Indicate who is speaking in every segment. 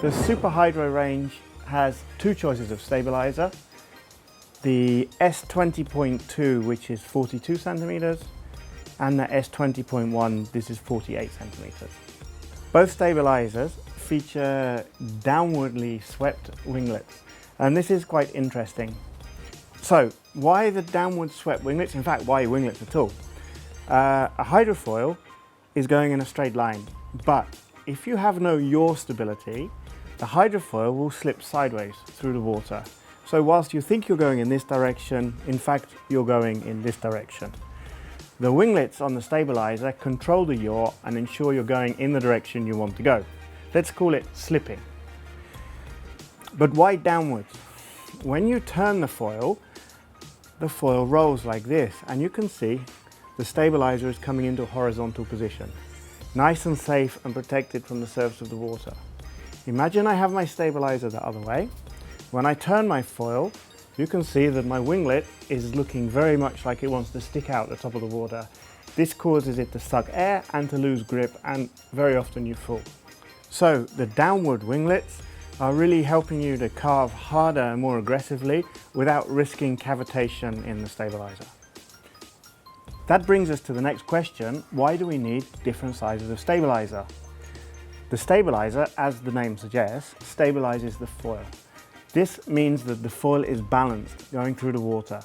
Speaker 1: The SupraHydro range has two choices of stabiliser. The S20.2, which is 42 centimeters, and the S20.1, this is 48 centimeters. Both stabilisers feature downwardly swept winglets, and this is quite interesting. So, why the downward swept winglets? In fact, why winglets at all? A hydrofoil is going in a straight line, but if you have no yaw stability, the hydrofoil will slip sideways through the water. So whilst you think you're going in this direction, in fact you're going in this direction. The winglets on the stabiliser control the yaw and ensure you're going in the direction you want to go. Let's call it slipping. But why downwards? When you turn the foil rolls like this, and you can see the stabiliser is coming into a horizontal position, nice and safe and protected from the surface of the water. Imagine I have my stabiliser the other way. When I turn my foil, you can see that my winglet is looking very much like it wants to stick out the top of the water. This causes it to suck air and to lose grip, and very often you fall. So the downward winglets are really helping you to carve harder and more aggressively without risking cavitation in the stabiliser. That brings us to the next question: why do we need different sizes of stabiliser? The stabiliser, as the name suggests, stabilises the foil. This means that the foil is balanced going through the water.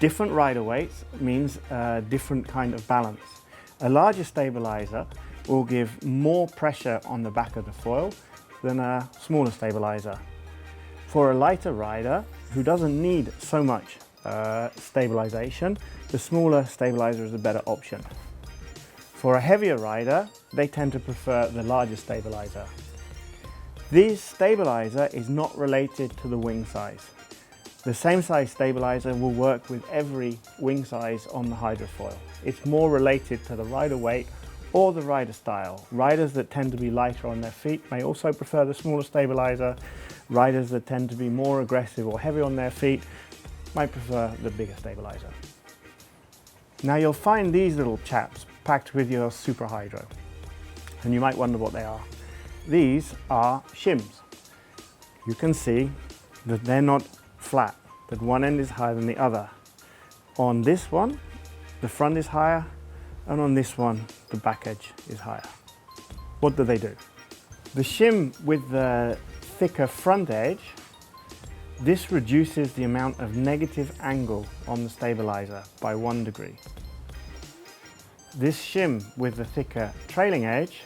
Speaker 1: Different rider weights means a different kind of balance. A larger stabiliser will give more pressure on the back of the foil than a smaller stabiliser. For a lighter rider who doesn't need so much stabilisation, the smaller stabiliser is a better option. For a heavier rider, they tend to prefer the larger stabiliser. This stabiliser is not related to the wing size. The same size stabiliser will work with every wing size on the hydrofoil. It's more related to the rider weight or the rider style. Riders that tend to be lighter on their feet may also prefer the smaller stabiliser. Riders that tend to be more aggressive or heavy on their feet might prefer the bigger stabiliser. Now you'll find these little chaps packed with your SupraHydro, and you might wonder what they are. These are shims. You can see that they're not flat, that one end is higher than the other. On this one, the front is higher, and on this one, the back edge is higher. What do they do? The shim with the thicker front edge, this reduces the amount of negative angle on the stabiliser by 1 degree. This shim with the thicker trailing edge,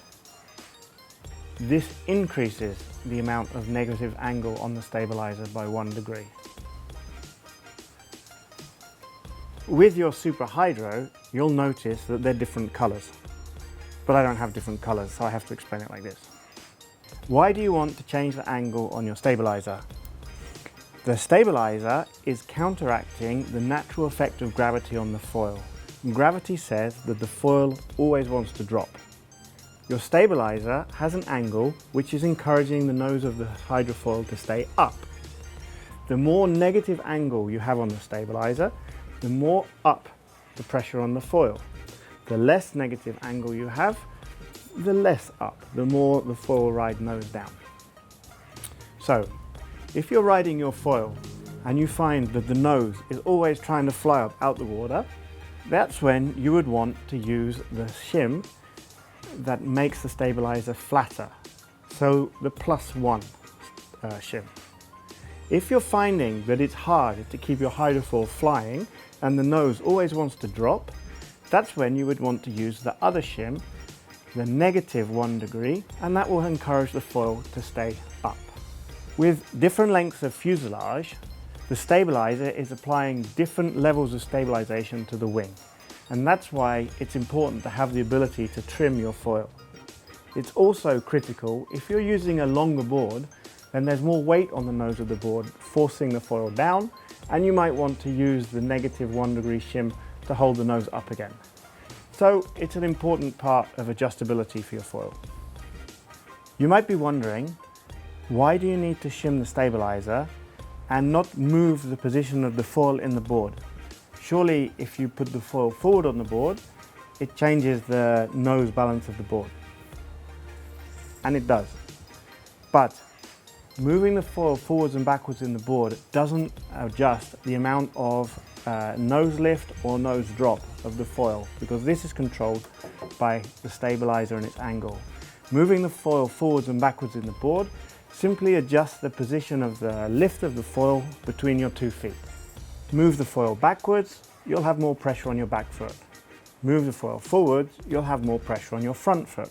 Speaker 1: this increases the amount of negative angle on the stabiliser by 1 degree. With your SupraHydro, you'll notice that they're different colours. But I don't have different colours, so I have to explain it like this. Why do you want to change the angle on your stabiliser? The stabiliser is counteracting the natural effect of gravity on the foil. Gravity says that the foil always wants to drop. Your stabiliser has an angle which is encouraging the nose of the hydrofoil to stay up. The more negative angle you have on the stabiliser, the more up the pressure on the foil. The less negative angle you have, the less up, the more the foil will ride nose down. So, if you're riding your foil and you find that the nose is always trying to fly up out the water, that's when you would want to use the shim that makes the stabiliser flatter, so the +1 shim. If you're finding that it's hard to keep your hydrofoil flying and the nose always wants to drop, that's when you would want to use the other shim, the -1 degree, and that will encourage the foil to stay up. With different lengths of fuselage, the stabiliser is applying different levels of stabilisation to the wing, and that's why it's important to have the ability to trim your foil. It's also critical if you're using a longer board, then there's more weight on the nose of the board forcing the foil down, and you might want to use the -1 degree shim to hold the nose up again. So it's an important part of adjustability for your foil. You might be wondering, why do you need to shim the stabiliser and not move the position of the foil in the board? Surely if you put the foil forward on the board, it changes the nose balance of the board. And it does. But moving the foil forwards and backwards in the board doesn't adjust the amount of nose lift or nose drop of the foil, because this is controlled by the stabilizer and its angle. Moving the foil forwards and backwards in the board simply adjusts the position of the lift of the foil between your 2 feet. Move the foil backwards, you'll have more pressure on your back foot. Move the foil forwards, you'll have more pressure on your front foot.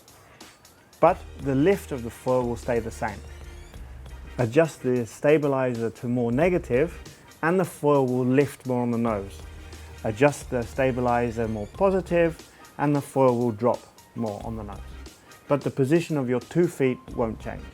Speaker 1: But the lift of the foil will stay the same. Adjust the stabilizer to more negative and the foil will lift more on the nose. Adjust the stabilizer more positive and the foil will drop more on the nose. But the position of your 2 feet won't change.